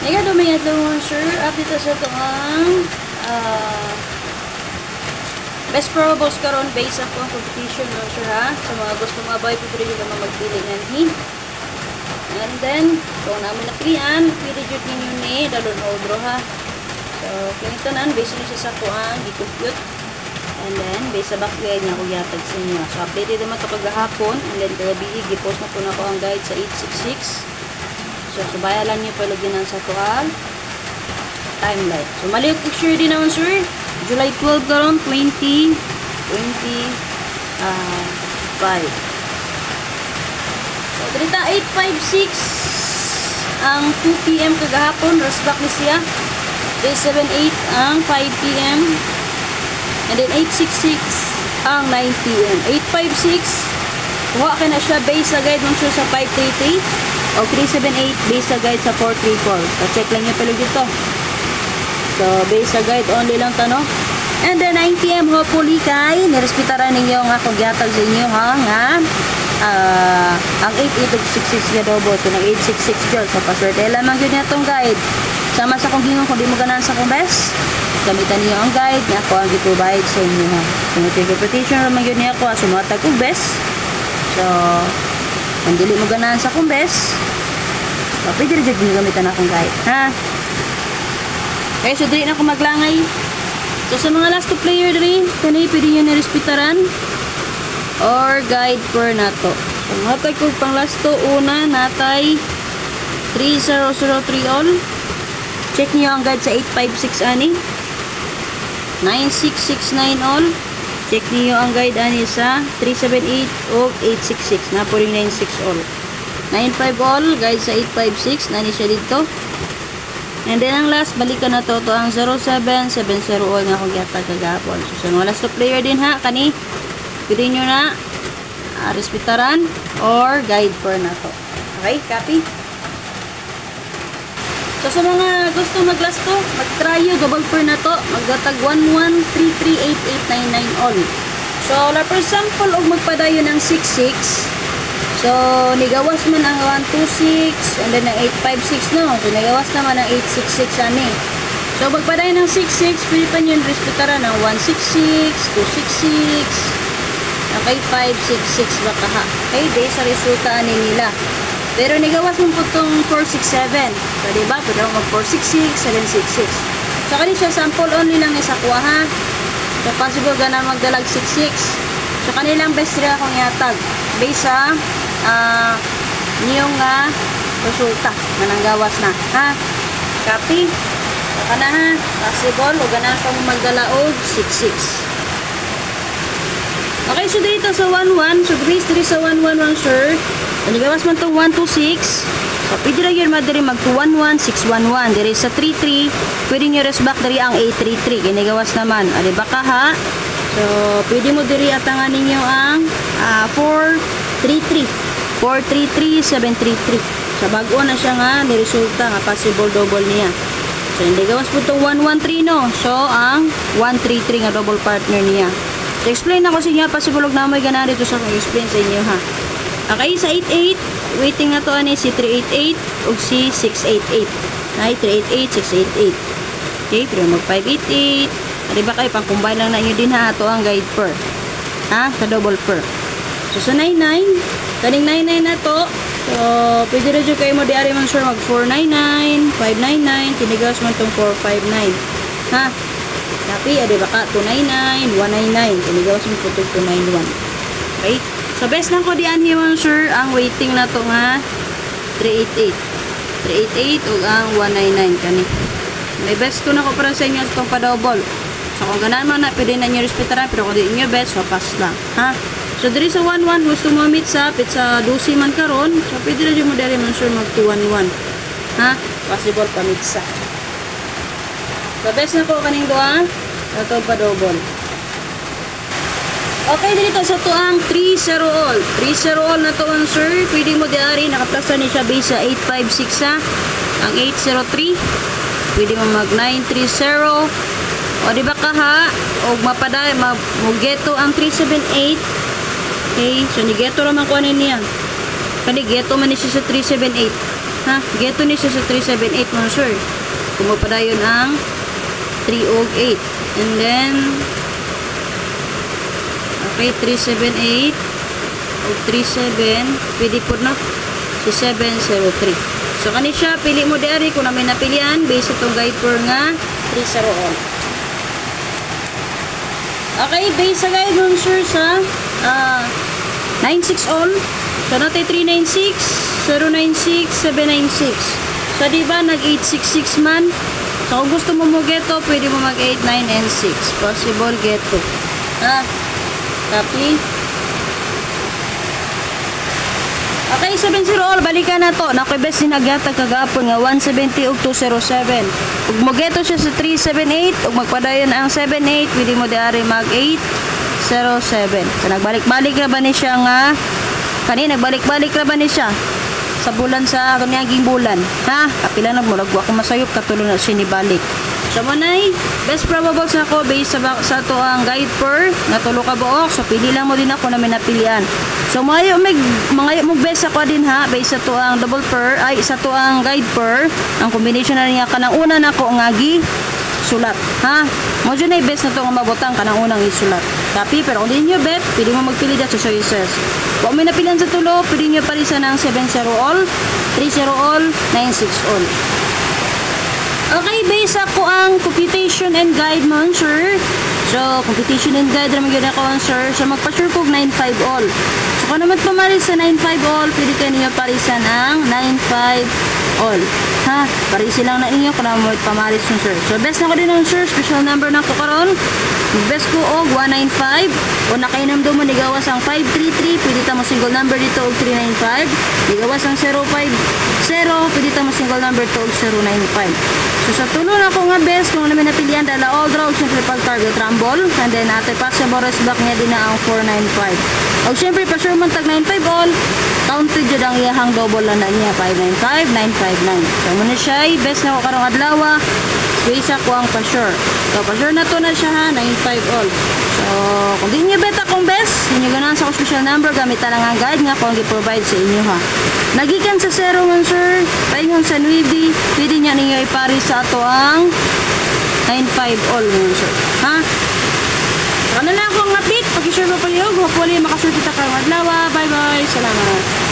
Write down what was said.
Nga dumingat lang sir, update sa ito ang best probables karon based sa competition no sir ha. Sa mga gusto mabay, pwede nyo naman magpili ng hin. And then, kung namin napilian, pwede dyan ninyo ni dalon odro ha. So, kinito na, based nyo siya sa kuang, i-compute. And then, based sa backguide niya, kung yatag sa inyo. So, updated naman ito kagahapon. And then, kagabi, i-post na po na ko ang guide sa 866. So, subayalan nyo pa login sa kuang timeline. So, mali yung picture din naman, sir. July 12 karon 2025. So, dito 856 ang 2 PM kagahapon. Rosback ni siya. 378 ang 5 PM. And then 866 ang 9 PM. 856 kuha ka na siya base sa guide mong sa 533 o 378 base sa guide sa 434. So, check lang nyo pala dito. So, base sa guide only lang tanong. And then 9 PM hopefully kay nirespetaran ninyo nga kung yatag sa inyo ha nga ang 88666 nga dobo. So, nag 866 dyan. So, paswerte lamang yun nga itong guide. Sama sa kong gingon kung di mo ganahan sa kong best. Gamitan niyo ang guide nga ako ang giprovide sa inyo ha. So, interpretation naman yun niya ako sumatag kong best. So, kung dili mo ganahan sa kong best, so, pwede rin dyan gamitan akong guide ha. Okay, so dili na ako maglangay. So, sa mga last two player diri, kanay pwede nyo nirespetaran or guide per nato. So, matay ko pang last two. Una, natay 3003 all. Check niyo ang guide sa 856 ani. 9669 all. Check niyo ang guide ani sa 378 o 866. Na po rin 96 all. 95 all, guide sa 856. Nani siya dito. And then ang last, balikan na to ang 0770 all nga kung yata kagapon. So, sa mga last two player din ha, kani, pwede nyo na respetaran or guide per na to. Okay, copy? So, sa mga gusto mag-last to, mag-tryo, double per na to, magdatag 11338899 all. So, for example, og magpadayo ng 66, so, nigawas man ang 126 and then ang 856 no. So, nigawas naman ang 866 ani. So, magpadayo ng 66, pwede pa nyo respetaran ng 166, 266, okay, 566 baka ha. Okay, day sa resulta ani nila. Pero nigawas mo po itong 467. So, diba? Pwede ako mag 466, 766. So, kanina siya sample only lang isa kuha ha. So, possible gana magdalag 66. So, kanilang best rin akong yatag. Based sa niyong resulta na nanggawas na ha. Copy baka na ha, possible o ganahan pa mo magdala og 66. Okay, so dito sa 11, so based dito sa 111 sir, nagawas man itong 126. So pwede na yun madari mag 211 611 diri sa 33, pwede nyo resback diri ang 833 ginagawas naman ali baka ha. So pwede mo diri atangan ninyo ang 433 433-733. Sa bago na siya nga, niresulta nga possible double niya. So, hindi gawas po itong 113 no. So, ang 133 nga double partner niya. So, explain ako sa inyo, possible og namoy gana dito sa kong explain sa inyo ha. Okay, sa 88, waiting na to ani si 388 ug si 688. Ay, 388, 688. Okay, pero mag 588. Di ba kayo, pang-combine lang na inyo din ha. Ito ang guide per. Ha? Sa double per. So, sa 99, kaning 99 na to, so, pwede rin dyan kayo mo diari man sure mag 499, 599, tinigas man itong 459. Ha? Tapi, adi baka 299, 199, tinigas man po itong 291. Okay? So, best lang ko diyan man sure, ang waiting na to nga, 388. 388 o ang 199 kani. May best ko na ko para sa inyo itong pa-double. So, kung ganaan man na, pwede na nyo respetaran, pero kung di nyo best, so pass lang. Ha? So, diri sa 11, gusto mo meet sa pizza 12 man karon. So, pwede na dyan mo dali man sure mag 211. Ha? Possible pa meet sa. So, best na ko kaning doa. Ito pa double. Okay, dito sa to ang 3-0 all. 3-0 all na to ang sir. Pwede mo diari. Nakaplasa ni siya base sa 856 ha. Ang 803. Pwede mo mag 930. O, di ba ka ha? O, mapaday. Mag-geto ang 378. Okay, so ni geto naman ko niya. Kani geto man ni siya sa 378. Ha, geto ni siya sa 378 mo sir. Kumapadayon ang 308. And then, okay, 378 o 37, pwede po na si 703. So, kani siya, pili mo diari kung namin napilian based sa itong guide for nga 301. Okay, based sa guide nun sir sa 96 all. So, natin 396, 096, 796. So, diba, nag-866 man. So, kung gusto mo geto, pwede mo mag-8, 9, and 6. Possible geto. Ha? Copy. Okay, 70 all. Balikan na to. Nakibes sinagatag kagapon nga 170 ug 207. Ug mo geto siya sa 378 ug magpadayon ang 78, pwede mo diari mag-8, 07. So, nagbalik-balik na ba ni siya nga kanina nagbalik-balik na ba ni siya sa bulan sa kanyang bulan, ha? Kapila na mo nagwa ko masayop katulo na sinibalik. So manay, best probable sa ako based sa to ang guide per nga tulo ka buok. So pili lang mo din ako na may napilian. So mga mo best ako din ha based sa to ang double per ay sa to ang guide per ang combination na niya kanang una nako ngagi sulat, ha? Mo dyan ay best na to nga mabutang kanang unang isulat. Copy, pero kung di nyo bet, pwede mo magpili dyan sa choices. Kung may napilihan sa tulo, pwede nyo palisan ng 70 all, 30 all, 96 all. Okay, base ako ang computation and guide mo, sir. So, computation and guide naman yun ako, sir. So, magpa-sure kong 95 all. So, kung naman pumalis sa 95 all, pwede ka ninyo parisan ang 95 all. Ha? Parisi lang na inyo kung naman pamalis yung sir. So, best na ko din ang sir. Special number na ko karon. Best ko og 195. O nakainam do mo, nigawas ang 533. Pwede ta mo single number dito og 395. Nigawas ang 050. Pwede ta mo single number dito og 095. So, sa tulo na ko nga best, kung namin napilihan, dala all draw, siyempre pag target rumble. And then, ate possible rest back niya din na ang 495. O, siyempre, pa sure man tag 95 all, counted dyan ang iyahang double na niya, 595, 959. So, muna siya, best na ko karong adlaw, base ako ang pa sure. So, pa sure na to na siya ha, 95 all. So, kung di nyo bet akong best, hindi nyo ganahan sa special number, gamit lang ang guide nga kung i-provide sa inyo ha. Nagikan sa 0 man sir, paingon sa 9, pwede niya ninyo ipari sa ato ang 95 all man sir. Ha? Saka na lang akong update, pag-share mo pa liyo, hopefully makasure kita karong adlaw. Bye bye, salamat.